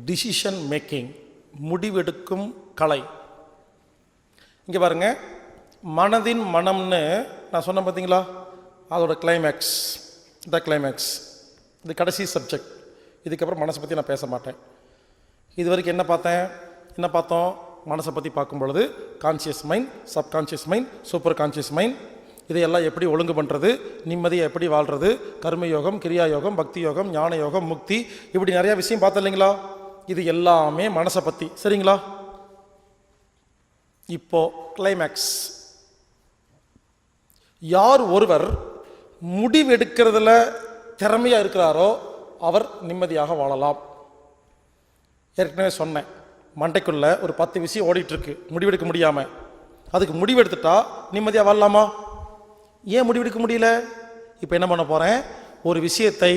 Decision making, முடிவெடுக்கும் கலை. இங்கே பாருங்க, மனதின் மனம்னு நான் சொன்னேன் பார்த்தீங்களா, அதோட கிளைமேக்ஸ், இந்த கிளைமேக்ஸ், இது கடைசி சப்ஜெக்ட். இதுக்கப்புறம் மனசை பற்றி நான் பேச மாட்டேன். இது வரைக்கும் என்ன பார்த்தோம்? மனசை பற்றி பார்க்கும் பொழுது conscious mind, subconscious mind, super conscious mind, இதையெல்லாம் எப்படி ஒழுங்கு பண்ணுறது, நிம்மதியை எப்படி வாழ்கிறது, கர்மயோகம், கிரியா யோகம், பக்தி யோகம், ஞான யோகம், முக்தி, இப்படி நிறையா விஷயம் பார்த்தோம் இல்லைங்களா? இது எல்லாமே மனசை பற்றி, சரிங்களா? இப்போ கிளைமேக்ஸ். யார் ஒருவர் முடிவெடுக்கிறதுல திறமையாக இருக்கிறாரோ அவர் நிம்மதியாக வாழலாம். ஏற்கனவே சொன்னேன், மண்டைக்குள்ள ஒரு 10 விஷயம் ஓடிட்டுருக்கு, முடிவெடுக்க முடியாமல். அதுக்கு முடிவெடுத்துட்டா நிம்மதியாக வாழலாமா? ஏன் முடிவெடுக்க முடியல? இப்போ என்ன பண்ண போகிறேன், ஒரு விஷயத்தை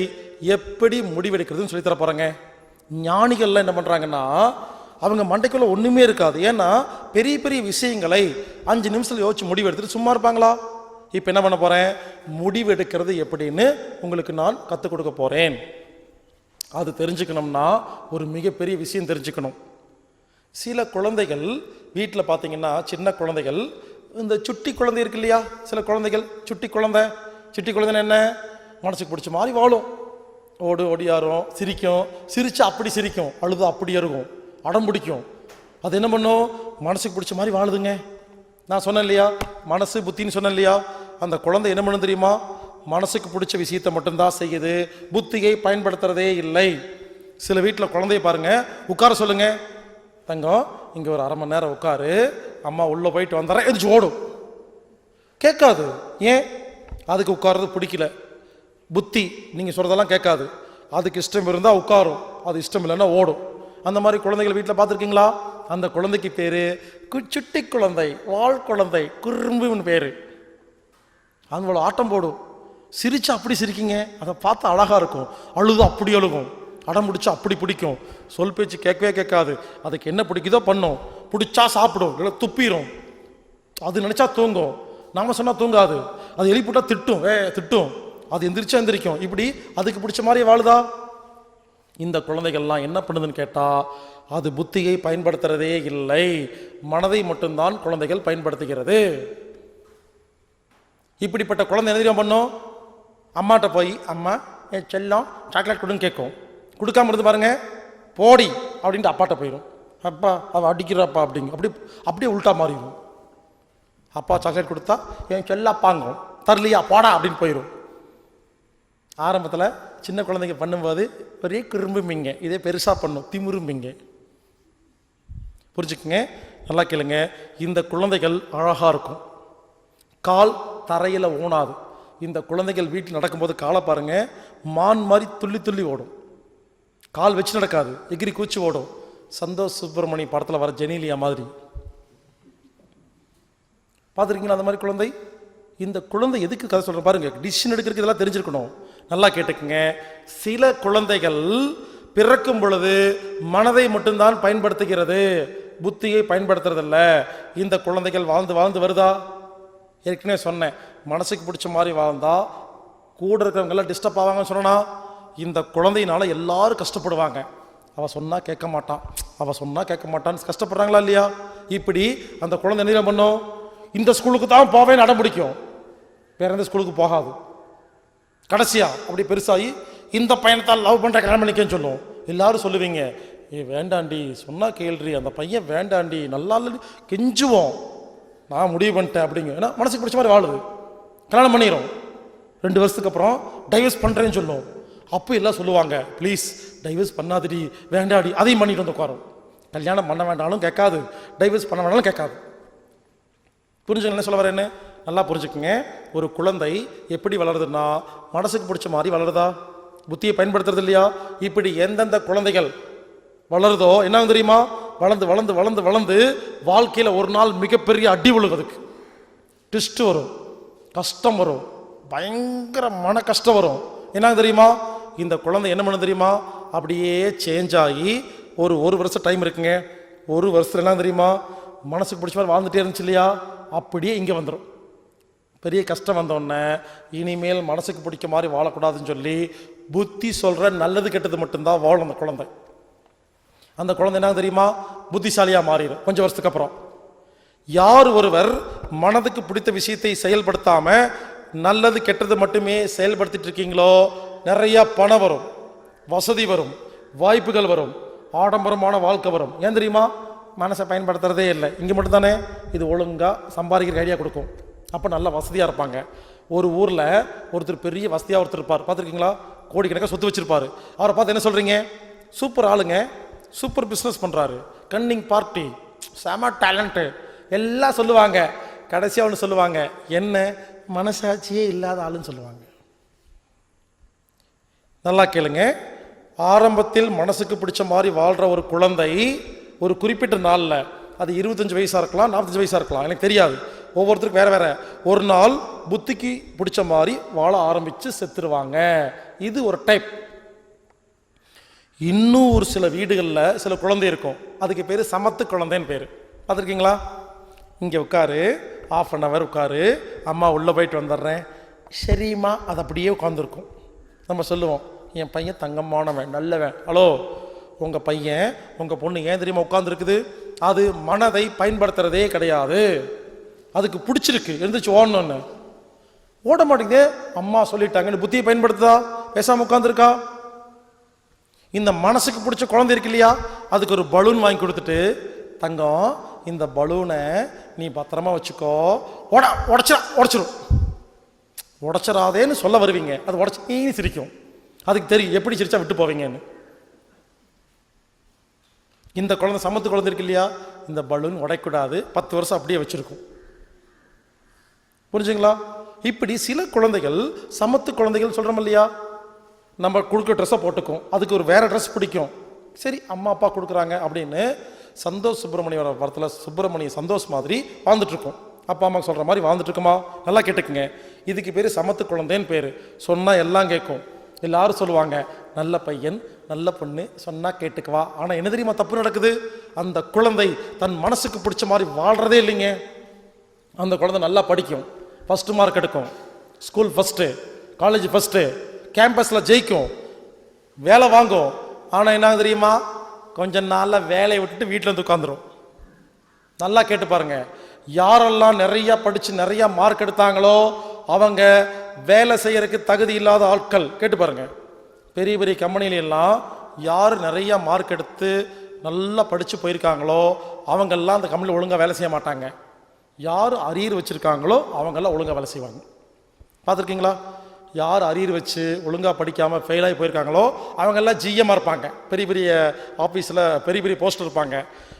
எப்படி முடிவெடுக்கிறதுன்னு சொல்லித்தர போகிறேங்க. ஞானிகள்லாம் என்ன பண்ணுறாங்கன்னா, அவங்க மண்டைக்குள்ள ஒன்றுமே இருக்காது. ஏன்னா பெரிய பெரிய விஷயங்களை 5 நிமிஷத்தில் யோசிச்சு முடிவெடுத்துட்டு சும்மா இருப்பாங்களா? இப்போ என்ன பண்ண போகிறேன், முடிவெடுக்கிறது எப்படின்னு உங்களுக்கு நான் கற்றுக் கொடுக்க போகிறேன். அது தெரிஞ்சுக்கணும்னா ஒரு மிகப்பெரிய விஷயம் தெரிஞ்சுக்கணும். சில குழந்தைகள் வீட்டில் பார்த்தீங்கன்னா, சின்ன குழந்தைகள், இந்த சுட்டி குழந்தை இருக்கு இல்லையா, சில குழந்தைகள் சுட்டி குழந்தைன்னு என்ன, மனசுக்கு பிடிச்ச மாதிரி வாழும், ஓடியாரும், சிரிக்கும், சிரிச்சா அப்படி சிரிக்கும், அழுது அப்படி இருக்கும், அடம் பிடிக்கும். அது என்ன பண்ணும், மனசுக்கு பிடிச்ச மாதிரி வாழுதுங்க. நான் சொன்னேன் இல்லையா, மனசு புத்தின்னு சொன்னேன் இல்லையா? அந்த குழந்தை என்ன பண்ணும் தெரியுமா, மனசுக்கு பிடிச்ச விஷயத்தை மட்டும்தான் செய்யுது, புத்தியை பயன்படுத்துறதே இல்லை. சில வீட்டில் குழந்தைய பாருங்க, உட்கார சொல்லுங்க, தங்கம் இங்கே ஒரு 1/2 மணி நேரம் உட்காரு, அம்மா உள்ளே போயிட்டு வந்துடுறேன், எந்திரிச்சு ஓடும். கேட்காது. ஏன்? அதுக்கு உட்கார்றது பிடிக்கல. புத்தி நீங்கள் சொல்கிறதெல்லாம் கேட்காது. அதுக்கு இஷ்டம் இருந்தால் உட்காரும், அது இஷ்டம் இல்லைன்னா ஓடும். அந்த மாதிரி குழந்தைகள் வீட்டில் பார்த்துருக்கீங்களா? அந்த குழந்தைக்கு பேர் சுட்டி குழந்தை, வாழ் குழந்தை, குறும்புன்னு பேர். அவங்களோட ஆட்டம் போடும், சிரிச்சா அப்படி சிரிக்கிங்க, அதை பார்த்தா அழகாக இருக்கும், அழுது அப்படி அழுகும், அடம் பிடிச்சா அப்படி பிடிக்கும், சொல் பேச்சு கேட்கவே கேட்காது. அதுக்கு என்ன பிடிக்குதோ பண்ணும், பிடிச்சா சாப்பிடும், இல்லை துப்பிடும், அது நினச்சா தூங்கும், நாம் சொன்னால் தூங்காது, அது எழுப்பிட்டா திட்டும், அது எந்திரிச்சா எந்திரிக்கும். இப்படி அதுக்கு பிடிச்ச மாதிரி வாழுதா? இந்த குழந்தைகள்லாம் என்ன பண்ணுதுன்னு கேட்டால், அது புத்தியை பயன்படுத்துறதே இல்லை, மனதை மட்டும்தான் குழந்தைகள் பயன்படுத்துகிறது. இப்படிப்பட்ட குழந்தை என்ன தெரியுமா பண்ணும், அம்மாட்ட போய் அம்மா என் செல்லம் சாக்லேட் கொடுன்னு கேட்கும், கொடுக்காம இருந்து பாருங்க, போடி அப்படின்ட்டு அப்பாட்ட போயிடும், அப்பா அவள் அடிக்கிறப்பா அப்படிங்க, அப்படியே உள்ட்டா மாறிடும். அப்பா சாக்லேட் கொடுத்தா என் செல்லப்பாங்கும், தரலையா போடா அப்படின்னு போயிடும். ஆரம்பத்தில் சின்ன குழந்தைங்க பண்ணும்போது பெரிய குறும்பும்பிங்க, இதே பெருசாக பண்ணும், திமிரும்பிங்க. புரிஞ்சுக்குங்க, நல்லா கேளுங்க. இந்த குழந்தைகள் அழகாக இருக்கும், கால் தரையில் ஊனாது. இந்த குழந்தைகள் வீட்டில் நடக்கும்போது காலை பாருங்க, மான் மாதிரி துள்ளி துள்ளி ஓடும், கால் வச்சு நடக்காது, எகிரி கூச்சி ஓடும். சந்தோஷ் சுப்பிரமணிய படத்தில் வர ஜெனிலியா மாதிரி பார்த்துருக்கீங்களா? அந்த மாதிரி குழந்தை. இந்த குழந்தை எதுக்கு கதை சொல்கிறேன் பாருங்க, டிசிஷன் எடுக்கிறதுக்கு இதெல்லாம் தெரிஞ்சிருக்கணும். நல்லா கேட்டுக்குங்க. சில குழந்தைகள் பிறக்கும் பொழுது மனதை மட்டும்தான் பயன்படுத்துகிறது, புத்தியை பயன்படுத்துறதில்ல. இந்த குழந்தைகள் வாழ்ந்து வாழ்ந்து வருதா? ஏற்கனவே சொன்னேன், மனசுக்கு பிடிச்ச மாதிரி வாழ்ந்தா கூட இருக்கிறவங்கெல்லாம் டிஸ்டர்ப் ஆவாங்கன்னு சொன்னா, இந்த குழந்தையினால எல்லாரும் கஷ்டப்படுவாங்க. அவ சொன்னா கேட்க மாட்டான், அவ சொன்னா கேட்க மாட்டான்னு கஷ்டப்படுறாங்களா இல்லையா? இப்படி அந்த குழந்தை என்ன பண்ணும்? இந்த ஸ்கூலுக்கு தான் போவேன்னு அடம் பிடிக்கும், வேற எந்த ஸ்கூலுக்கு போகாது. கடைசியா அப்படி பெருசாகி இந்த பையனைத்தான் லவ் பண்ற கல்யாணம் பண்ணிக்கன்னு சொல்லுவோம். எல்லாரும் சொல்லுவீங்க, வேண்டாண்டி சொன்னா கேள்றி, அந்த பையன் வேண்டாண்டி, நல்லா இல்லை கெஞ்சுவோம். நான் முடிவு பண்ணிட்டேன் அப்படிங்க. ஏன்னா மனசுக்கு பிடிச்ச மாதிரி வாழுது, கல்யாணம் பண்ணிடும். 2 வருஷத்துக்கு அப்புறம் டைவர்ஸ் பண்ணுறேன்னு சொல்லுவோம். அப்போ எல்லாம் சொல்லுவாங்க, ப்ளீஸ் டைவர்ஸ் பண்ணாதடி, வேண்டாடி. அதையும் பண்ணிட்டு வந்து உட்காரும். கல்யாணம் பண்ண வேண்டாலும் கேட்காது, டைவர்ஸ் பண்ண வேண்டாலும் கேட்காது. புரிஞ்சுங்க என்ன சொல்ல வரேன்னு? நல்லா புரிஞ்சுக்குங்க. ஒரு குழந்தை எப்படி வளருதுன்னா மனசுக்கு பிடிச்ச மாதிரி வளருதா? புத்தியை பயன்படுத்துறது இல்லையா? இப்படி எந்தெந்த குழந்தைகள் வளருதோ என்ன தெரியுமா? வளர்ந்து வளர்ந்து வளர்ந்து வளர்ந்து வாழ்க்கையில் ஒரு நாள் மிகப்பெரிய அடி விழுகிறதுக்கு ட்விஸ்ட் வரும், கஷ்டம் வரும், பயங்கர மன கஷ்டம் வரும். என்ன தெரியுமா? இந்த குழந்தை என்ன பண்ண தெரியுமா? அப்படியே சேஞ்ச் ஆகி ஒரு வருஷம் டைம் இருக்குங்க. 1 வருஷத்துல என்ன தெரியுமா? மனசுக்கு பிடிச்ச மாதிரி வாழ்ந்துட்டே இருந்துச்சு இல்லையா? அப்படியே இங்கே வந்துடும். பெரிய கஷ்டம் வந்தோடனே இனிமேல் மனசுக்கு பிடிக்க மாதிரி வாழக்கூடாதுன்னு சொல்லி புத்தி சொல்கிற நல்லது கெட்டது மட்டும்தான் வாழும் அந்த குழந்தை. அந்த குழந்தை என்ன தெரியுமா? புத்திசாலியாக மாறிடும் கொஞ்சம் வருஷத்துக்கு அப்புறம். யார் ஒருவர் மனதுக்கு பிடித்த விஷயத்தை செயல்படுத்தாம நல்லது கெட்டது மட்டுமே செயல்படுத்திட்டு இருக்கீங்களோ, நிறைய பணம் வரும், வசதி வரும், வாய்ப்புகள் வரும், ஆடம்பரமான வாழ்க்கை வரும். ஏன் தெரியுமா? மனசை பயன்படுத்துறதே இல்லை. இங்கே மட்டும்தானே இது ஒழுங்காக சம்பாதிக்கிற ஐடியா கொடுக்கும். அப்போ நல்லா வசதியாக இருப்பாங்க. ஒரு ஊரில் ஒருத்தர் பெரிய வசதியாக ஒருத்தர் இருப்பார், பார்த்துருக்கீங்களா? கோடிக்கணக்காக சொத்து வச்சிருப்பாரு. அவரை பார்த்து என்ன சொல்கிறீங்க? சூப்பர் ஆளுங்க, சூப்பர் பிஸ்னஸ் பண்ணுறாரு, கன்னிங் பார்ட்டி, செம டேலண்ட்டு எல்லாம் சொல்லுவாங்க. கடைசியாக ஒன்று சொல்லுவாங்க, என்ன மனசாட்சியே இல்லாத ஆளுன்னு சொல்லுவாங்க. நல்லா கேளுங்க. ஆரம்பத்தில் மனசுக்கு பிடிச்ச மாதிரி வாழ்கிற ஒரு குழந்தை ஒரு குறிப்பிட்ட நாளில், அது 25 வயசாக இருக்கலாம், 45 வயசாக இருக்கலாம், எனக்கு தெரியாது, ஒவ்வொருத்தருக்கும் வேற வேற. ஒரு நாள் புத்திக்கு பிடிச்ச மாதிரி வாழ ஆரம்பித்து செத்துருவாங்க. இது ஒரு டைப். இன்னும் ஒரு சில வீடுகளில் சில குழந்தை இருக்கும், அதுக்கு பேர் சமத்து குழந்தைன்னு பேர். பார்த்துருக்கீங்களா? இங்கே உட்காரு, 1/2 hour உட்காரு, அம்மா உள்ளே போயிட்டு வந்துடுறேன், சரிம்மா. அது அப்படியே உட்காந்துருக்கும். நம்ம சொல்லுவோம், என் பையன் தங்கமானவன், நல்லவன். ஹலோ, உங்கள் பையன் உங்கள் பொண்ணு ஏன் தெரியுமா உட்காந்துருக்குது? அது மனதை பயன்படுத்துறதே கிடையாது. அதுக்கு பிடிச்சிருக்கு, எழுந்திரிச்சு ஓடணும்னு ஓட மாட்டேங்குது. அம்மா சொல்லிட்டாங்கன்னு புத்தியை பயன்படுத்துதா? பேசாமல் உட்காந்துருக்கா? இந்த மனசுக்கு பிடிச்ச குழந்தை இருக்கு இல்லையா, அதுக்கு ஒரு பலூன் வாங்கி கொடுத்துட்டு, தங்கம் இந்த பலூனை நீ பத்திரமா வச்சுக்கோ, உடச்சிரும், உடச்சிடாதேன்னு சொல்ல வருவீங்க. அது உடச்சி சிரிக்கும். அதுக்கு தெரியும் எப்படி சிரிச்சா விட்டு போவீங்கன்னு. இந்த குழந்தை சமத்து குழந்தை இருக்கு இல்லையா, இந்த பலூன் உடைக்கூடாது, 10 வருஷம் அப்படியே வச்சிருக்கும். புரிஞ்சுங்களா? இப்படி சில குழந்தைகள் சமத்து குழந்தைகள் சொல்கிறோம் இல்லையா, நம்ம கொடுக்குற ட்ரெஸ்ஸை போட்டுக்கும், அதுக்கு ஒரு வேற ட்ரெஸ் பிடிக்கும், சரி அம்மா அப்பா கொடுக்குறாங்க அப்படின்னு சந்தோஷ் சுப்பிரமணியோட படத்தில் சுப்பிரமணிய சந்தோஷ் மாதிரி வாழ்ந்துட்டு இருக்கோம். அப்பா அம்மா சொல்கிற மாதிரி வாழ்ந்துட்டு இருக்குமா? நல்லா கேட்டுக்குங்க. இதுக்கு பேர் சமத்து குழந்தைன்னு பேர். சொன்னால் எல்லாம் கேட்கும், எல்லாரும் சொல்லுவாங்க, நல்ல பையன் நல்ல பொண்ணு சொன்னால் கேட்டுக்குவா. ஆனால் என்ன தெரியுமா தப்பு நடக்குது? அந்த குழந்தை தன் மனசுக்கு பிடிச்ச மாதிரி வாழ்கிறதே இல்லைங்க. அந்த குழந்தை நல்லா படிக்கும், ஃபஸ்ட்டு மார்க் எடுக்கும், ஸ்கூல் ஃபஸ்ட்டு, காலேஜ் ஃபஸ்ட்டு, கேம்பஸில் ஜெயிக்கும், வேலை வாங்கும். ஆனால் என்ன தெரியுமா? கொஞ்ச நாளில் வேலையை விட்டுட்டு வீட்டில் வந்து உட்காந்துரும். நல்லா கேட்டு பாருங்க, யாரெல்லாம் நிறையா படித்து நிறையா மார்க் எடுத்தாங்களோ அவங்க வேலை செய்யறதுக்கு தகுதி இல்லாத ஆட்கள். கேட்டு பாருங்க, பெரிய பெரிய கம்பெனிலெல்லாம் யார் நிறையா மார்க் எடுத்து நல்லா படித்து போயிருக்காங்களோ அவங்கெல்லாம் அந்த கம்பெனியில் ஒழுங்காக வேலை செய்ய மாட்டாங்க. யார் அரியர் வச்சுருக்காங்களோ அவங்கெல்லாம் ஒழுங்காக வேலை செய்வாங்க. பார்த்துருக்கீங்களா? யார் அரியர் வச்சு ஒழுங்காக படிக்காமல் ஃபெயிலாகி போயிருக்காங்களோ அவங்கெல்லாம் ஜிஎம்மாக இருப்பாங்க, பெரிய பெரிய ஆஃபீஸில் பெரிய பெரிய போஸ்ட் இருப்பாங்க.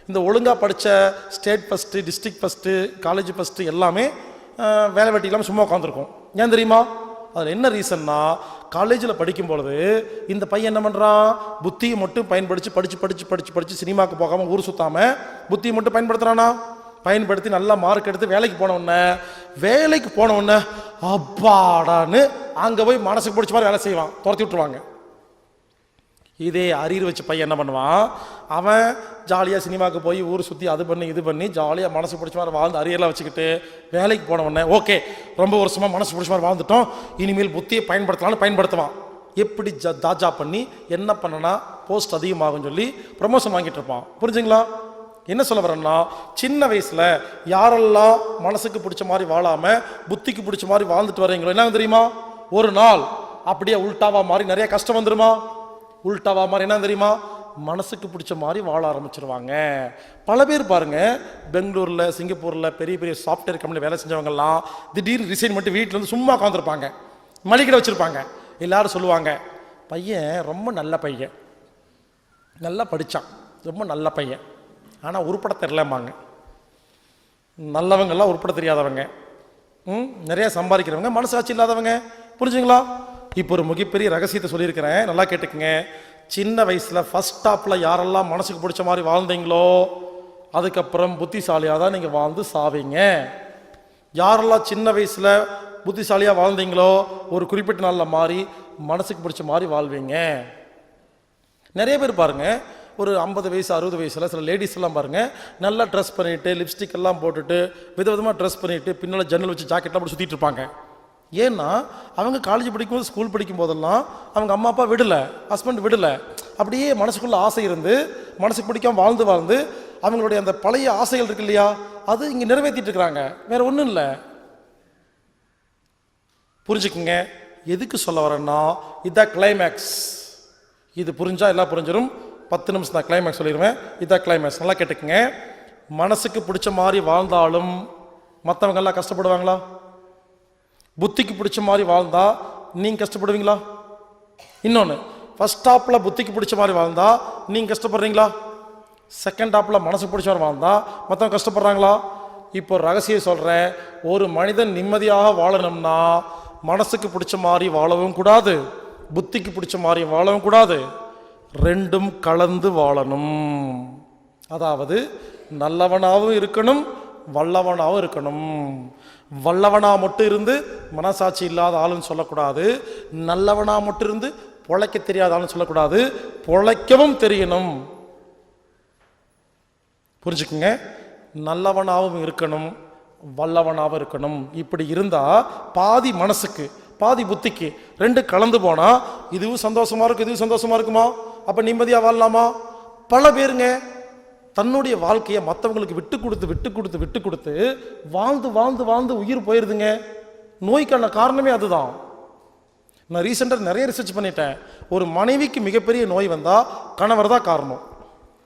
இந்த ஒழுங்காக படித்த state first, district first, college first எல்லாமே வேலை வெட்டி இல்லாமல் சும்மா உட்காந்துருக்கும். ஏன் தெரியுமா? அதில் என்ன ரீசன்னா, காலேஜில் படிக்கும் பொழுது இந்த பையன் என்ன பண்ணுறான், புத்தியை மட்டும் படித்து சினிமாவுக்கு போகாமல் ஊர் சுற்றாமல் புத்தியை மட்டும் பயன்படுத்துகிறானா? பயன்படுத்தி நல்லா மார்க் எடுத்து வேலைக்கு போனவுடனே அப்பாடான்னு அங்கே போய் மனசுக்கு பிடிச்ச மாதிரி வேலை செய்வான், துரத்தி விட்டுருவாங்க. இதே அரியர் வச்ச பையன் என்ன பண்ணுவான், அவன் ஜாலியாக சினிமாவுக்கு போய் ஊர் சுற்றி அது பண்ணி இது பண்ணி ஜாலியாக மனசு பிடிச்ச மாதிரி வாழ்ந்து அரியர்லாம் வச்சுக்கிட்டு வேலைக்கு போன உடனே ஓகே ரொம்ப வருஷமாக மனசு பிடிச்ச மாதிரி வாழ்ந்துட்டோம், இனிமேல் புத்தியை பயன்படுத்தலாம்னு பயன்படுத்துவான். எப்படி தாஜா பண்ணி என்ன பண்ணனா போஸ்ட் அதிகமாகும் சொல்லி ப்ரமோஷன் வாங்கிட்டு இருப்பான். புரிஞ்சுங்களா? என்ன சொல்ல வரேன்னா, சின்ன வயசில் யாரெல்லாம் மனசுக்கு பிடிச்ச மாதிரி வாழாமல் புத்திக்கு பிடிச்ச மாதிரி வாழ்ந்துட்டு வரீங்களோ என்ன தெரியுமா, ஒரு நாள் அப்படியே உல்டாவா மாதிரி நிறைய கஷ்டம் வந்துருமா. உல்டாவா மாதிரி என்ன தெரியுமா, மனசுக்கு பிடிச்ச மாதிரி வாழ ஆரம்பிச்சிருவாங்க. பல பேர் பாருங்க, பெங்களூரில் சிங்கப்பூரில் பெரிய பெரிய சாஃப்ட்வேர் கம்பெனியில் வேலை செஞ்சவங்கெல்லாம் திடீர்னு ரிசைன் பண்ணிட்டு வீட்டில் வந்து சும்மா உட்காந்துருப்பாங்க, மளிகை வச்சுருப்பாங்க. எல்லாரும் சொல்லுவாங்க, பையன் ரொம்ப நல்ல பையன், நல்லா படித்தான், ரொம்ப நல்ல பையன், ஆனால் உருப்பட தெரிலம்பாங்க. நல்லவங்கெல்லாம் உருப்பட தெரியாதவங்க, நிறைய சம்பாதிக்கிறவங்க, மனசாட்சி இல்லாதவங்க. புரிஞ்சுங்களா? இப்போ ஒரு மிகப்பெரிய ரகசியத்தை சொல்லியிருக்கிறேன், நல்லா கேட்டுக்குங்க. சின்ன வயசில் ஃபர்ஸ்ட் ஸ்டாப்பில் யாரெல்லாம் மனசுக்கு பிடிச்ச மாதிரி வாழ்ந்தீங்களோ அதுக்கப்புறம் புத்திசாலியாக தான் நீங்கள் வாழ்ந்து சாவீங்க. யாரெல்லாம் சின்ன வயசில் புத்திசாலியாக வாழ்ந்தீங்களோ ஒரு குறிப்பிட்ட நாளில் மாறி மனசுக்கு பிடிச்ச மாதிரி வாழ்வீங்க. நிறைய பேர் பாருங்கள், ஒரு 50 வயசு 60 வயசில் சில லேடிஸ் எல்லாம் பாருங்கள், நல்லா ட்ரெஸ் பண்ணிவிட்டு லிப்ஸ்டிக் எல்லாம் போட்டுட்டு விதவிதமாக ட்ரெஸ் பண்ணிவிட்டு பின்னால் ஜன்னல் வச்சு ஜாக்கெட்லாம் போட்டு சுற்றிட்டு இருப்பாங்க. ஏன்னா அவங்க காலேஜ் படிக்கும்போது ஸ்கூல் படிக்கும் போதெல்லாம் அவங்க அம்மா அப்பா விடலை, ஹஸ்பண்ட் விடலை, அப்படியே மனசுக்குள்ள ஆசை இருந்து மனசுக்கு பிடிக்காம வாழ்ந்து வாழ்ந்து அவங்களுடைய அந்த பழைய ஆசைகள் இருக்கு இல்லையா, அது இங்கே நிறைவேற்றிட்டு இருக்கிறாங்க. வேற ஒன்றும் இல்லை. புரிஞ்சுக்குங்க. எதுக்கு சொல்ல வரேன்னா, இதான் கிளைமேக்ஸ். இது புரிஞ்சா எல்லாம் புரிஞ்சிடும். 10 நிமிஷம் தான் கிளைமேக்ஸ் சொல்லிடுவேன். இதான் கிளைமேக்ஸ். நல்லா கேட்டுக்குங்க. மனசுக்கு பிடிச்ச மாதிரி வாழ்ந்தாலும் மற்றவங்க எல்லாம் கஷ்டப்படுவாங்களா? புத்திக்கு பிடிச்ச மாதிரி வாழ்ந்தா நீங்கள் கஷ்டப்படுவீங்களா? இன்னொன்று, ஃபர்ஸ்ட் ஸ்டாப்பில் புத்திக்கு பிடிச்ச மாதிரி வாழ்ந்தா நீங்கள் கஷ்டப்படுறீங்களா? செகண்ட் ஸ்டாப்பில் மனசுக்கு பிடிச்ச மாதிரி வாழ்ந்தா மற்றவங்க கஷ்டப்படுறாங்களா? இப்போ ரகசியம் சொல்கிறேன், ஒரு மனிதன் நிம்மதியாக வாழணும்னா மனசுக்கு பிடிச்ச மாதிரி வாழவும் கூடாது, புத்திக்கு பிடிச்ச மாதிரி வாழவும் கூடாது, ரெண்டும் கலந்து வாழணும். அதாவது நல்லவனாகவும் இருக்கணும், வல்லவனாகவும் இருக்கணும். வல்லவனா மட்டும் இருந்து மனசாட்சி இல்லாத ஆளுன்னு சொல்லக்கூடாது, நல்லவனா மட்டும் இருந்து பொழைக்க தெரியாத ஆளுன்னு சொல்லக்கூடாது, பொழைக்கவும் தெரியணும். புரிஞ்சுக்குங்க. நல்லவனாகவும் இருக்கணும், வல்லவனாகவும் இருக்கணும். இப்படி இருந்தா பாதி மனசுக்கு பாதி புத்திக்கு ரெண்டு கலந்து போனா இதுவும் சந்தோஷமா இருக்கு, இதுவும் சந்தோஷமா இருக்குமா? அப்ப நிம்மதியா வாழலாமா? பல பேருங்க தன்னுடைய வாழ்க்கையை மற்றவங்களுக்கு விட்டு கொடுத்து விட்டு கொடுத்து விட்டு கொடுத்து வாழ்ந்து வாழ்ந்து வாழ்ந்து உயிர் போயிருதுங்க. நோய்க்கான காரணமே அதுதான். நான் ரீசெண்டாக நிறைய ரிசர்ச் பண்ணிட்டேன். ஒரு மனைவிக்கு மிகப்பெரிய நோய் வந்தால் கணவர் தான் காரணம்.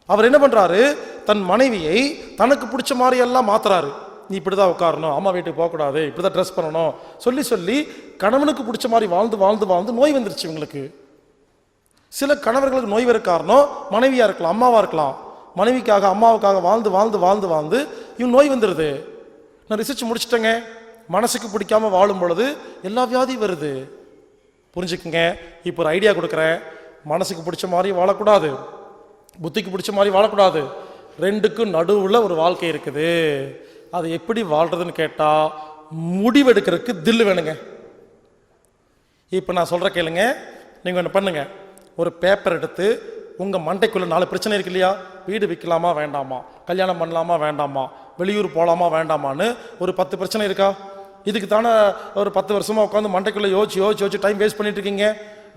அவர் என்ன பண்ணுறாரு, தன் மனைவியை தனக்கு பிடிச்ச மாதிரி எல்லாம் மாத்துறாரு. நீ இப்படி தான் உட்காரணும், அம்மா வீட்டுக்கு போகக்கூடாது, இப்படி தான் ட்ரெஸ் பண்ணணும் சொல்லி சொல்லி கணவனுக்கு பிடிச்ச மாதிரி வாழ்ந்து வாழ்ந்து வாழ்ந்து நோய் வந்துருச்சு இவங்களுக்கு. சில கணவர்களுக்கு நோய் வர காரணம் மனைவியாக இருக்கலாம், அம்மாவாக இருக்கலாம். மனைவிக்காக அம்மாவுக்காக வாழ்ந்து வாழ்ந்து வாழ்ந்து வாழ்ந்து இவன் நோய் வந்துடுது. நான் ரிசர்ச் முடிச்சிட்டேங்க. மனசுக்கு பிடிக்காம வாழும் பொழுது எல்லா வியாதியும் வருது. புரிஞ்சுக்குங்க. இப்போ ஒரு ஐடியா கொடுக்குறேன். மனசுக்கு பிடிச்ச மாதிரி வாழக்கூடாது, புத்திக்கு பிடிச்ச மாதிரி வாழக்கூடாது, ரெண்டுக்கும் நடுவில் ஒரு வாழ்க்கை இருக்குது. அது எப்படி வாழ்றதுன்னு கேட்டால் முடிவெடுக்கிறதுக்கு தில்லு வேணுங்க. இப்போ நான் சொல்கிற கேளுங்க. நீங்கள் என்ன பண்ணுங்க, ஒரு பேப்பர் எடுத்து உங்கள் மண்டைக்குள்ளே 4 பிரச்சனை இருக்கு இல்லையா, வீடு விற்கலாமா வேண்டாமா, கல்யாணம் பண்ணலாமா வேண்டாமா, வெளியூர் போகலாமா வேண்டாமான்னு ஒரு 10 பிரச்சனை இருக்கா? இதுக்கு தானே ஒரு 10 வருஷமாக உட்காந்து மண்டைக்குள்ளே யோசிச்சு யோசிச்சு யோசிச்சு டைம் வேஸ்ட் பண்ணிட்டு இருக்கீங்க.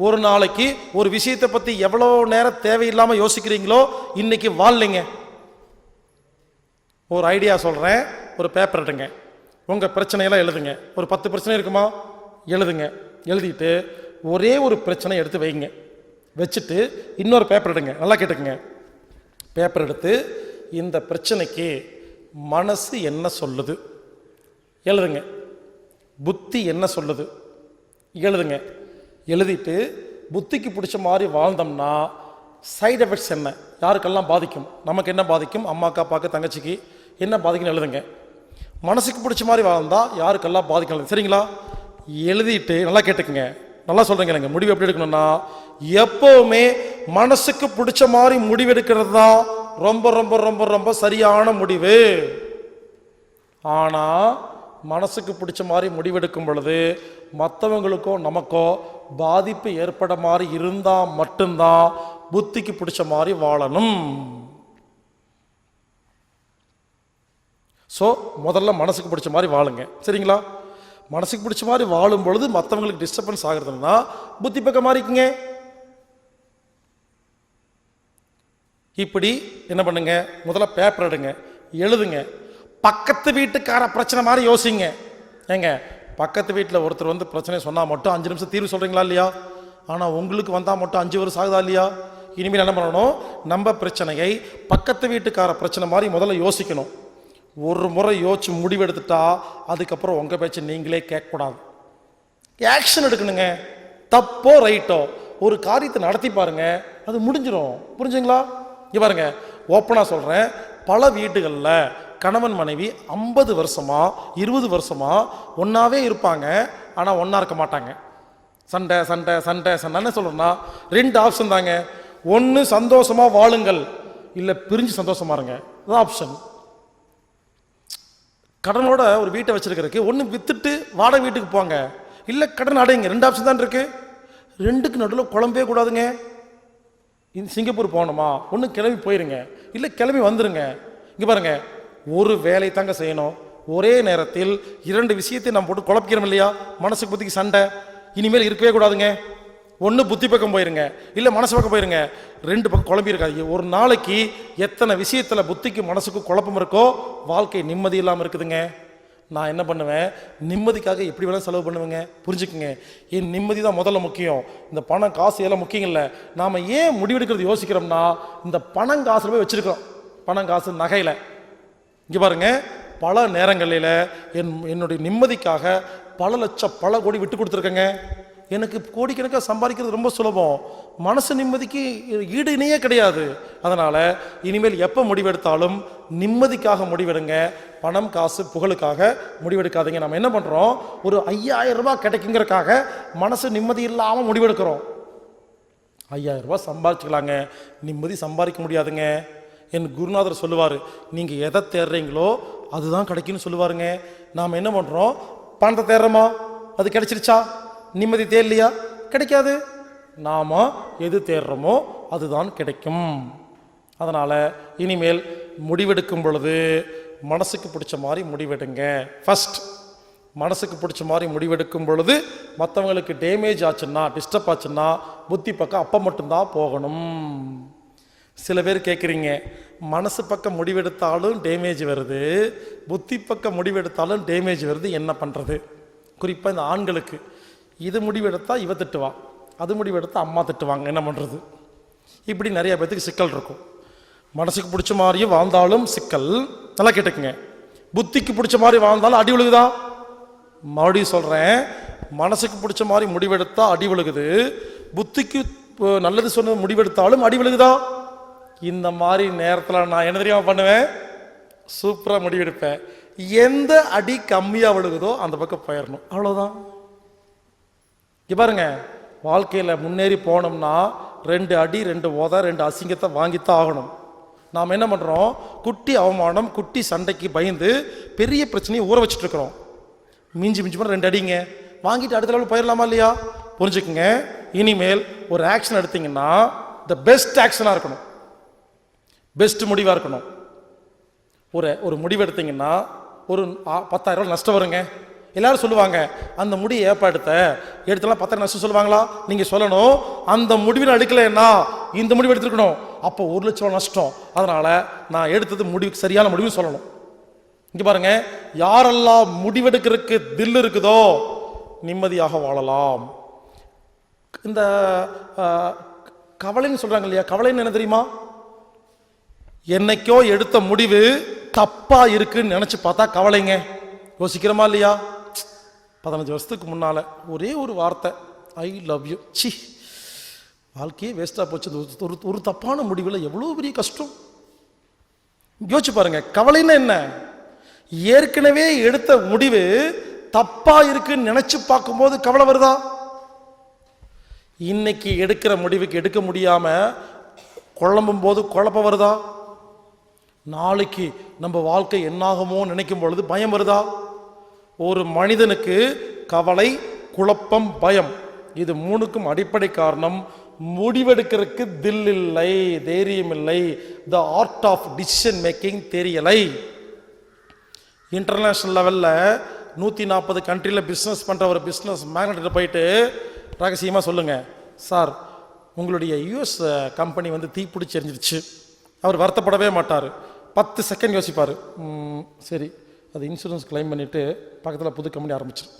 ஒரு நாளைக்கு ஒரு விஷயத்தை பற்றி எவ்வளோ நேரம் தேவையில்லாமல் யோசிக்கிறீங்களோ இன்னைக்கு வாழலைங்க. ஒரு ஐடியா சொல்கிறேன். ஒரு பேப்பர் எடுங்க, உங்கள் பிரச்சனையெல்லாம் எழுதுங்க. ஒரு 10 பிரச்சனை இருக்குமா, எழுதுங்க. எழுதிட்டு ஒரே ஒரு பிரச்சனை எடுத்து வைங்க. வச்சுட்டு இன்னொரு பேப்பர் எடுங்க. நல்லா கேட்டுக்குங்க. பேப்பர் எடுத்து இந்த பிரச்சனைக்கு மனசு என்ன சொல்லுது எழுதுங்க, புத்தி என்ன சொல்லுது எழுதுங்க. எழுதிட்டு புத்திக்கு பிடிச்ச மாதிரி வாழ்ந்தோம்னா சைடு எஃபெக்ட்ஸ் என்ன, யாருக்கெல்லாம் பாதிக்கும், நமக்கு என்ன பாதிக்கும், அம்மாக்கா அப்பாவுக்கு தங்கச்சிக்கு என்ன பாதிக்குன்னு எழுதுங்க. மனசுக்கு பிடிச்ச மாதிரி வாழ்ந்தா யாருக்கெல்லாம் பாதிக்கும், சரிங்களா? எழுதிட்டு நல்லா கேட்டுக்குங்க, நல்லா சொல்கிறேங்க. இல்லைங்க, முடிவு எப்படி எடுக்கணும்னா எப்போவுமே மனசுக்கு பிடிச்ச மாதிரி முடிவெடுக்கிறது தான் ரொம்ப ரொம்ப ரொம்ப ரொம்ப சரியான முடிவு. ஆனால் மனசுக்கு பிடிச்ச மாதிரி முடிவெடுக்கும் பொழுது மற்றவங்களுக்கோ நமக்கோ பாதிப்பு ஏற்பட மாதிரி இருந்தால் மட்டும்தான் புத்திக்கு பிடிச்ச மாதிரி வாழணும். ஸோ முதல்ல மனசுக்கு பிடிச்ச மாதிரி வாழுங்க, சரிங்களா? மனசுக்கு பிடிச்ச மாதிரி வாழும் பொழுது மற்றவங்களுக்கு டிஸ்டர்பன்ஸ் ஆகுறதுன்னா புத்தி பக்கம் மாறிக்குங்க. இப்படி என்ன பண்ணுங்க, முதல்ல பேப்பர் எடுங்க, எழுதுங்க. பக்கத்து வீட்டுக்கார பிரச்சனை மாதிரி யோசிங்க. ஏங்க, பக்கத்து வீட்டில் ஒருத்தர் வந்து பிரச்சனை சொன்னால் மட்டும் 5 நிமிஷம் தீர்வு சொல்கிறீங்களா இல்லையா? ஆனால் உங்களுக்கு வந்தால் மட்டும் 5 வருஷம் ஆகுதா இல்லையா? இனிமேல் என்ன பண்ணணும், நம்ம பிரச்சனையை பக்கத்து வீட்டுக்கார பிரச்சனை மாதிரி முதல்ல யோசிக்கணும். ஒரு முறை யோசிச்சு முடிவெடுத்துட்டா அதுக்கப்புறம் உங்கள் பேச்சு நீங்களே கேட்கக்கூடாது, ஆக்ஷன் எடுக்கணுங்க. தப்போ ரைட்டோ ஒரு காரியத்தை நடத்தி பாருங்க, அது முடிஞ்சிடும். புரிஞ்சுங்களா? இங்கே பாருங்க, ஓப்பனாக சொல்கிறேன், பல வீடுகளில் கணவன் மனைவி 50 வருஷமா 20 வருஷமா ஒன்றாவே இருப்பாங்க, ஆனால் ஒன்றா இருக்க மாட்டாங்க. சண்டை சண்டை சண்டை சண்டை. என்ன சொல்கிறேன்னா, 2 ஆப்ஷன் தாங்க. ஒன்று சந்தோஷமாக வாழுங்கள், இல்லை பிரிஞ்சு சந்தோஷமா இருங்க. அதான் ஆப்ஷன். கடனோட ஒரு வீட்டை வச்சிருக்கிறதுக்கு ஒன்று வித்துட்டு வாடகை வீட்டுக்கு போங்க, இல்லை கடன் அடையுங்க. 2 ஆப்ஷன் தான் இருக்கு. 2க்கு நடுவில் குழம்பே கூடாதுங்க. சிங்கப்பூர் போகணுமா, ஒன்று கிளம்பி போயிருங்க, இல்லை கிளம்பி வந்துருங்க. இங்கே பாருங்க, ஒரு வேலை தாங்க செய்யணும். ஒரே நேரத்தில் 2 விஷயத்தை நம்ம போட்டு குழப்பிக்கிறோம் இல்லையா? மனசுக்கு புத்திக்கு சண்டை இனிமேல் இருக்கவே கூடாதுங்க. ஒன்று புத்தி பக்கம் போயிருங்க, இல்லை மனசு பக்கம் போயிருங்க. 2 பக்கம் குழம்பி இருக்காது. ஒரு நாளைக்கு எத்தனை விஷயத்தில் புத்திக்கு மனசுக்கு குழப்பம் இருக்கோ வாழ்க்கை நிம்மதி இல்லாமல் இருக்குதுங்க. நான் என்ன பண்ணுவேன், நிம்மதிக்காக எப்படி வேணால் செலவு பண்ணுவேங்க. புரிஞ்சுக்குங்க, என் நிம்மதி தான் முதல்ல முக்கியம். இந்த பணம் காசு எல்லாம் முக்கியம் இல்லை. நாம் ஏன் முடிவெடுக்கிறது யோசிக்கிறோம்னா, இந்த பணம் காசுல போய் வச்சுருக்கோம். பணம் காசு நகையில். இங்கே பாருங்க, பல நேரங்களில் என்னுடைய நிம்மதிக்காக பல லட்சம் பல கோடி விட்டு கொடுத்துருக்கேங்க. எனக்கு கோடிக்கணக்காக சம்பாதிக்கிறது ரொம்ப சுலபம், மனசு நிம்மதிக்கு ஈடு இணையே கிடையாது. அதனால் இனிமேல் எப்போ முடிவெடுத்தாலும் நிம்மதிக்காக முடிவெடுங்க, பணம் காசு புகழுக்காக முடிவெடுக்காதீங்க. நம்ம என்ன பண்ணுறோம், ஒரு 5000 ரூபாய் கிடைக்குங்கிறக்காக மனசு நிம்மதி இல்லாமல் முடிவெடுக்கிறோம். 5000 ரூபாய் சம்பாதிச்சுக்கலாங்க, நிம்மதி சம்பாதிக்க முடியாதுங்க. என் குருநாதர் சொல்லுவார், நீங்கள் எதை தேடுறீங்களோ அதுதான் கிடைக்குன்னு சொல்லுவாருங்க. நாம் என்ன பண்ணுறோம், பணத்தை தேடுறோமா, அது கிடைச்சிருச்சா? நிம்மதி தேடலையா? கிடைக்காது. நாம் எது தேடுறோமோ அதுதான் கிடைக்கும். அதனால் இனிமேல் முடிவெடுக்கும் பொழுது மனசுக்கு பிடிச்ச மாதிரி முடிவெடுங்க. ஃபஸ்ட் மனசுக்கு பிடிச்ச மாதிரி முடிவெடுக்கும் பொழுது மற்றவங்களுக்கு டேமேஜ் ஆச்சுன்னா, டிஸ்டர்ப் ஆச்சுன்னா புத்தி பக்கம் அப்போ மட்டும்தான் போகணும். சில பேர் கேட்குறீங்க, மனசு பக்கம் முடிவெடுத்தாலும் டேமேஜ் வருது, புத்தி பக்கம் முடிவெடுத்தாலும் டேமேஜ் வருது, என்ன பண்ணுறது? குறிப்பாக இந்த ஆண்களுக்கு, இது முடிவெடுத்தா இவ திட்டுவா, அது முடிவெடுத்தா அம்மா திட்டுவாங்க, என்ன பண்ணுறது? இப்படி நிறைய பேத்துக்கு சிக்கல் இருக்கும். மனசுக்கு பிடிச்ச மாதிரியும் வாழ்ந்தாலும் சிக்கல். நல்லா கேட்டுக்குங்க, புத்திக்கு பிடிச்ச மாதிரி வாழ்ந்தாலும் அடி விழுகுதா? மறுபடியும் சொல்கிறேன், மனசுக்கு பிடிச்ச மாதிரி முடிவெடுத்தா அடி விழுகுது, புத்திக்கு நல்லது சொன்ன முடிவெடுத்தாலும் அடி விழுகுதா? இந்த மாதிரி நேரத்தில் நான் என்ன தெரியாம பண்ணுவேன், சூப்பராக முடிவெடுப்பேன். எந்த அடி கம்மியாக விழுகுதோ அந்த பக்கம் போயிடணும், அவ்வளோதான். பாருங்க, வாழ்க்கையில் முன்னேறி போனோம்னா 2 அடி 2 உதை 2 அசிங்கத்தை வாங்கித்தான் ஆகணும். நாம் என்ன பண்ணுறோம், குட்டி அவமானம் குட்டி சண்டைக்கு பயந்து பெரிய பிரச்சனையை ஊற வச்சுட்டு இருக்கிறோம். மிஞ்சி மிஞ்சி பண்ண 2 அடிங்க வாங்கிட்டு அடுத்த லெவல் போயிடலாமா இல்லையா? புரிஞ்சுக்குங்க, இனிமேல் ஒரு ஆக்ஷன் எடுத்தீங்கன்னா த பெஸ்ட் ஆக்ஷனாக இருக்கணும், பெஸ்ட் முடிவாக இருக்கணும். ஒரு முடிவு எடுத்தீங்கன்னா ஒரு 10,000 ரூபாய் நஷ்டம் வருங்க. எல்லாரும் சொல்லுவாங்க, அந்த முடியை ஏப்பா எடுத்தலாம் 10,000 நஷ்டம் சொல்லுவாங்களா? நீங்கள் சொல்லணும், அந்த முடிவில் எடுக்கலைன்னா இந்த முடிவு எடுத்துருக்கணும், அப்போ 1 லட்சம் ரூபா நஷ்டம். அதனால் நான் எடுத்தது முடிவுக்கு சரியான முடிவு சொல்லணும். இங்கே பாருங்க, யாரெல்லாம் முடிவெடுக்கிறதுக்கு தில் இருக்குதோ நிம்மதியாக வாழலாம். இந்த கவலைன்னு சொல்கிறாங்க இல்லையா, கவலைன்னு என்ன தெரியுமா? என்னைக்கோ எடுத்த முடிவு தப்பா இருக்குன்னு நினைச்சு பார்த்தா கவலைங்க. யோசிக்கிறோமா இல்லையா? 15 வருஷத்துக்கு முன்னால ஒரே ஒரு வார்த்தை, ஐ லவ் யூ, சி வாழ்க்கையே வேஸ்டா போச்சு. ஒரு தப்பான முடிவில் எவ்வளோ பெரிய கஷ்டம் யோசிச்சு பாருங்க. கவலைன்னா என்ன? ஏற்கனவே எடுத்த முடிவு தப்பா இருக்குன்னு நினைச்சு பார்க்கும்போது கவலை வருதா? இன்னைக்கு எடுக்கிற முடிவுக்கு எடுக்க முடியாம குழம்பும் போது குழப்பம் வருதா? நாளைக்கு நம்ம வாழ்க்கை என்னாகுமோ நினைக்கும் பொழுது பயம் வருதா? ஒரு மனிதனுக்கு கவலை, குழப்பம், பயம், இது 3க்கும் அடிப்படை காரணம் முடிவெடுக்கிறதுக்கு தில் இல்லை, தைரியம் இல்லை, the art of decision making தெரியலை. இன்டர்நேஷ்னல் லெவலில் 140 கண்ட்ரியில் பிஸ்னஸ் பண்ணுற ஒரு பிஸ்னஸ் மேக்னெட்டில் போயிட்டு ரகசியமாக சொல்லுங்கள், சார் உங்களுடைய யூஎஸ் கம்பெனி வந்து தீப்பிடிச்சி எரிஞ்சிருச்சு. அவர் வருத்தப்படவே மாட்டார், 10 செகண்ட் யோசிப்பார். சரி, அது இன்சூரன்ஸ் கிளைம் பண்ணிவிட்டு பக்கத்தில் புது கம்பெனி ஆரம்பிச்சிரு.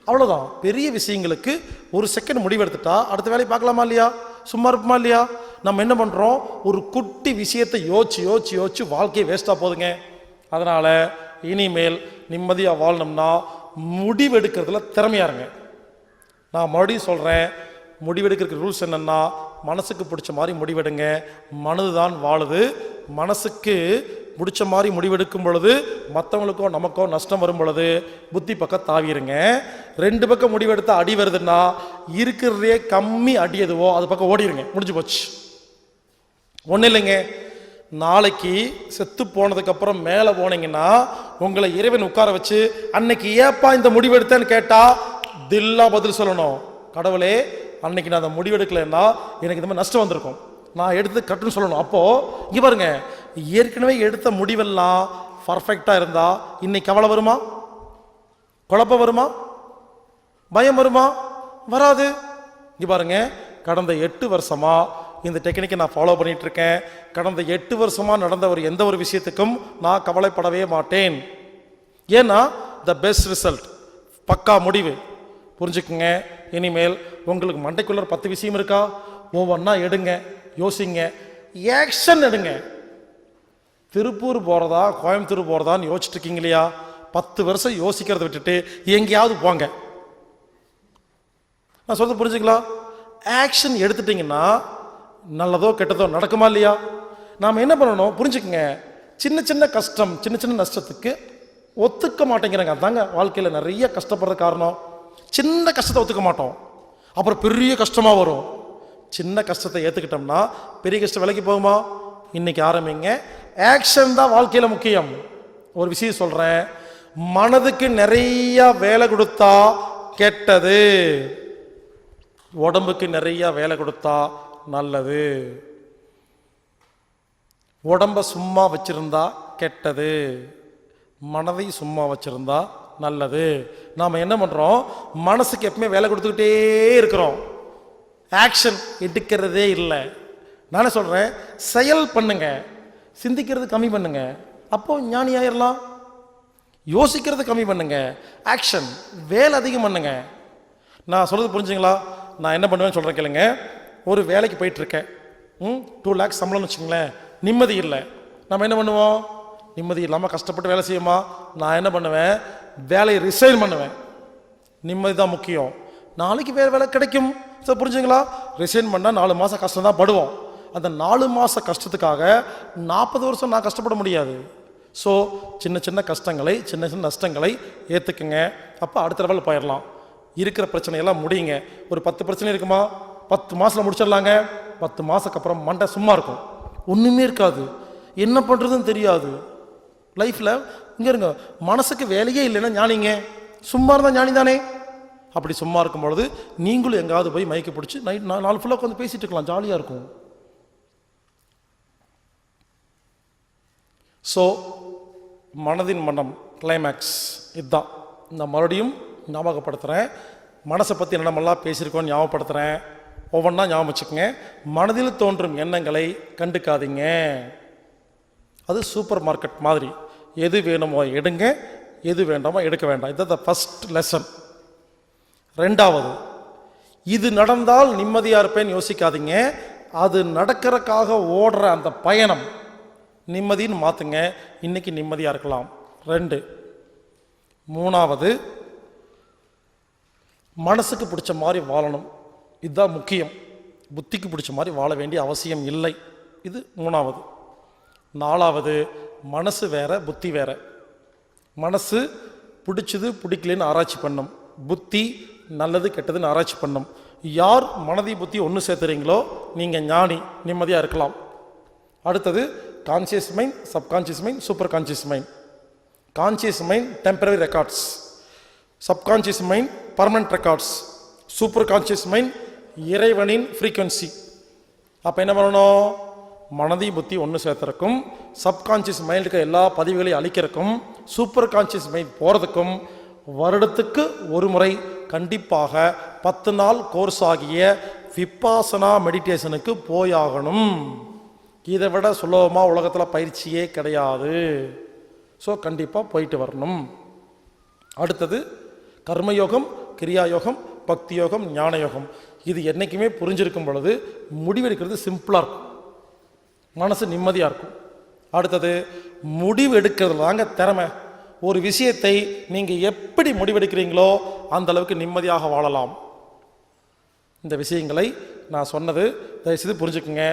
அவ்வளோதான். பெரிய விஷயங்களுக்கு 1 செகண்ட் முடிவெடுத்துட்டா அடுத்த வேலையை பார்க்கலாமா இல்லையா? சும்மா இருப்போமா இல்லையா? நம்ம என்ன பண்ணுறோம், ஒரு குட்டி விஷயத்தை யோசிச்சு வாழ்க்கையை வேஸ்ட்டாக போகுதுங்க. அதனால் இனிமேல் நிம்மதியாக வாழணும்னா முடிவெடுக்கிறதுல திறமையாக இருங்க. நான் மறுபடியும் சொல்கிறேன், முடிவெடுக்கிறதுக்கு ரூல்ஸ் என்னென்னா, மனசுக்கு பிடிச்ச மாதிரி முடிவெடுங்க. மனது தான் வாழுது. மனசுக்கு பிடிச்ச மாதிரி முடிவெடுக்கும் பொழுது மற்றவங்களுக்கோ நமக்கோ நஷ்டம் வரும் பொழுது புத்தி பக்கம் தாவிடுங்க. 2 பக்கம் முடிவெடுத்தா அடி வருதுன்னா இருக்கிறதே கம்மி அடி எதுவோ அது பக்கம் ஓடிடுங்க. முடிஞ்சு போச்சு. ஒன்றும் இல்லைங்க, நாளைக்கு செத்து போனதுக்கப்புறம் மேலே போனீங்கன்னா உங்களை இறைவன் உட்கார வச்சு அன்னைக்கு ஏப்பா இந்த முடிவெடுத்தேன்னு கேட்டால் தில்லா பதில் சொல்லணும். கடவுளே, அன்னைக்கு நான் அதை முடிவெடுக்கலைன்னா எனக்கு இந்த மாதிரி நஷ்டம் வந்திருக்கும், நான் எடுத்து கட்டுன்னு சொல்லணும். அப்போது இங்கே பாருங்க, ஏற்கனவே எடுத்த முடிவெல்லாம் பர்ஃபெக்டாக இருந்தால் இன்னைக்கு கவலை வருமா? குழப்பம் வருமா? பயம் வருமா? வராது. இங்கே பாருங்க, கடந்த 8 வருஷமா இந்த டெக்னிக்கை நான் ஃபாலோ பண்ணிட்டு இருக்கேன். கடந்த 8 வருஷமா நடந்த எந்த ஒரு விஷயத்துக்கும் நான் கவலைப்படவே மாட்டேன். ஏன்னா த பெஸ்ட் ரிசல்ட், பக்கா முடிவு. புரிஞ்சுக்குங்க. இனிமேல் உங்களுக்கு மண்டைக்குள்ள 10 விஷயம் இருக்கா, ஒவ்வொன்றா எடுங்க, யோசிங்க, ஆக்ஷன் எடுங்க. திருப்பூர் போகிறதா கோயம்புத்தூர் போகிறதான்னு யோசிச்சுட்டு இருக்கீங்க இல்லையா? 10 வருஷம் யோசிக்கிறத விட்டுட்டு எங்கேயாவது போங்க. நான் சொல்றது புரிஞ்சுங்களா? ஆக்ஷன் எடுத்துட்டீங்கன்னா நல்லதோ கெட்டதோ நடக்குமா இல்லையா? நாம் என்ன பண்ணணும் புரிஞ்சுக்குங்க. சின்ன சின்ன கஷ்டம், சின்ன சின்ன நஷ்டத்துக்கு ஒத்துக்க மாட்டேங்கிறாங்க. அதாங்க வாழ்க்கையில் நிறைய கஷ்டப்படுற காரணம். சின்ன கஷ்டத்தை ஒத்துக்க மாட்டோம், அப்புறம் பெரிய கஷ்டமாக வரும். சின்ன கஷ்டத்தை ஏற்றுக்கிட்டோம்னா பெரிய கஷ்டம் விலைக்கு போகுமா? இன்னைக்கு ஆரம்பிங்க. ஆக்ஷன் தான் வாழ்க்கையில் முக்கியம். ஒரு விஷயம் சொல்கிறேன், மனதுக்கு நிறைய வேலை கொடுத்தா கெட்டது, உடம்புக்கு நிறைய வேலை கொடுத்தா நல்லது. உடம்ப சும்மா வச்சிருந்தா கெட்டது, மனதை சும்மா வச்சிருந்தா நல்லது. நாம் என்ன பண்ணுறோம், மனசுக்கு எப்பவுமே வேலை கொடுத்துக்கிட்டே இருக்கிறோம், ஆக்ஷன் எடுக்கிறதே இல்லை. நானே சொல்கிறேன், செயல் பண்ணுங்க, சிந்திக்கிறது கம்மி பண்ணுங்க, அப்போ ஞானி ஆயிடலாம். யோசிக்கிறது கம்மி பண்ணுங்க, ஆக்ஷன் வேலை அதிகம் பண்ணுங்க. நான் சொல்கிறது புரிஞ்சுங்களா? நான் என்ன பண்ணுவேன்னு சொல்கிறேன் கேளுங்க. ஒரு வேலைக்கு போயிட்டுருக்கேன், 2 lakhs சம்பளம்னு வச்சுங்களேன், நிம்மதி இல்லை. நம்ம என்ன பண்ணுவோம்? நிம்மதி இல்லாமல் கஷ்டப்பட்டு வேலை செய்யுமா? நான் என்ன பண்ணுவேன், வேலையை ரிசைன் பண்ணுவேன். நிம்மதி தான் முக்கியம். நாளைக்கு வேறு வேலை கிடைக்கும். சார் புரிஞ்சுங்களா? ரிசைன் பண்ணால் 4 மாதம் கஷ்டம் தான் படுவோம். அந்த 4 மாத கஷ்டத்துக்காக 40 வருஷம் நான் கஷ்டப்பட முடியாது. ஸோ சின்ன சின்ன கஷ்டங்களை, சின்ன சின்ன நஷ்டங்களை ஏற்றுக்குங்க. அப்போ அடுத்த லெவலில் போயிடலாம். இருக்கிற பிரச்சனையெல்லாம் முடியுங்க. ஒரு 10 பிரச்சனை இருக்குமா, 10 மாதத்தில் முடிச்சிடலாங்க. 10 மாதத்துக்கு அப்புறம் மண்டை சும்மா இருக்கும், ஒன்றுமே இருக்காது, என்ன பண்ணுறதுன்னு தெரியாது. லைஃப்பில் இங்கே இருங்க, மனசுக்கு வேலையே இல்லைன்னா ஞானிங்க. சும்மா இருந்தால் ஞானி தானே. அப்படி சும்மா இருக்கும் பொழுது நீங்களும் எங்காவது போய் மைக்கை பிடிச்சி நைட் நாள் ஃபுல்லாக உட்காந்து பேசிட்டு இருக்கலாம், ஜாலியாக இருக்கும். ஸோ மனதின் மனம் கிளைமேக்ஸ் இதுதான். நான் மறுபடியும் ஞாபகப்படுத்துகிறேன், மனசை பற்றி என்னென்னமெல்லாம் பேசியிருக்கோன்னு ஞாபகப்படுத்துகிறேன். ஒவ்வொன்றா ஞாபகம் வச்சுக்கோங்க. மனதில் தோன்றும் எண்ணங்களை கண்டுக்காதீங்க. அது சூப்பர் மார்க்கெட் மாதிரி, எது வேணுமோ எடுங்க, எது வேண்டாமோ எடுக்க வேண்டாம். இதுதான் ஃபர்ஸ்ட் லெசன். 2வது, இது நடந்தால் நிம்மதியாக இருப்பேன்னு யோசிக்காதீங்க, அது நடக்கிறதுக்காக ஓடுற அந்த பயணம் நிம்மதின்னு மாற்றுங்க. இன்னைக்கு நிம்மதியாக இருக்கலாம். 2. 3வது, மனசுக்கு பிடிச்ச மாதிரி வாழணும். இதுதான் முக்கியம். புத்திக்கு பிடிச்ச மாதிரி வாழ வேண்டிய அவசியம் இல்லை. இது 3வது. 4வது, மனசு வேற புத்தி வேற. மனசு பிடிச்சது பிடிக்கலன்னு ஆராய்ச்சி பண்ணும், புத்தி நல்லது கெட்டதுன்னு ஆராய்ச்சி பண்ணும். யார் மனதை புத்தி ஒன்று சேர்த்துறீங்களோ நீங்கள் ஞானி, நிம்மதியாக இருக்கலாம். அடுத்தது conscious mind, subconscious mind, super conscious mind. Conscious mind temporary records, subconscious mind permanent records, super conscious mind இறைவனின் ஃப்ரீக்குவன்சி. அப்போ என்ன பண்ணணும்? மனதி புத்தி ஒன்று சேர்த்துறக்கும், சப்கான்ஷியஸ் மைண்டுக்கு எல்லா பதிவுகளையும் அழிக்கிறக்கும், சூப்பர் கான்ஷியஸ் மைண்ட் போகிறதுக்கும் வருடத்துக்கு ஒரு முறை கண்டிப்பாக 10 நாள் கோர்ஸ் ஆகிய விபாசனா மெடிடேஷனுக்கு போயாகணும். இதை விட சுலபமாக உலகத்தில் பயிற்சியே கிடையாது. ஸோ கண்டிப்பாக போயிட்டு வரணும். அடுத்தது கர்மயோகம், கிரியாயோகம், பக்தி யோகம், ஞான யோகம். இது என்றைக்குமே புரிஞ்சிருக்கும் பொழுது முடிவெடுக்கிறது சிம்பிளாக இருக்கும், மனசு நிம்மதியாக இருக்கும். அடுத்தது முடிவு எடுக்கிறது தாங்க திறமை. ஒரு விஷயத்தை நீங்கள் எப்படி முடிவெடுக்கிறீங்களோ அந்த அளவுக்கு நிம்மதியாக வாழலாம். இந்த விஷயங்களை நான் சொன்னது தயவுசெய்து புரிஞ்சுக்குங்க.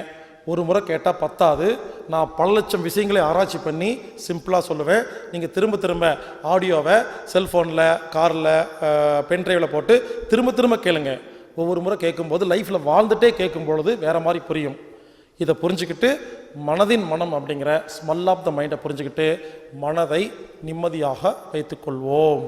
ஒரு முறை கேட்டால் பத்தாது. நான் பல லட்சம் விஷயங்களை ஆராய்ச்சி பண்ணி சிம்பிளாக சொல்லுவேன். நீங்கள் திரும்ப திரும்ப ஆடியோவை செல்ஃபோனில், காரில், பென்ட்ரைவில் போட்டு திரும்ப திரும்ப கேளுங்க. ஒவ்வொரு முறை கேட்கும்போது லைஃப்பில் வாழ்ந்துட்டே கேட்கும் பொழுது வேறு மாதிரி புரியும். இதை புரிஞ்சுக்கிட்டு மனதின் மனம் அப்படிங்கிற ஸ்மெல் ஆஃப் த மைண்டை புரிஞ்சுக்கிட்டு மனதை நிம்மதியாக வைத்துக்கொள்வோம்.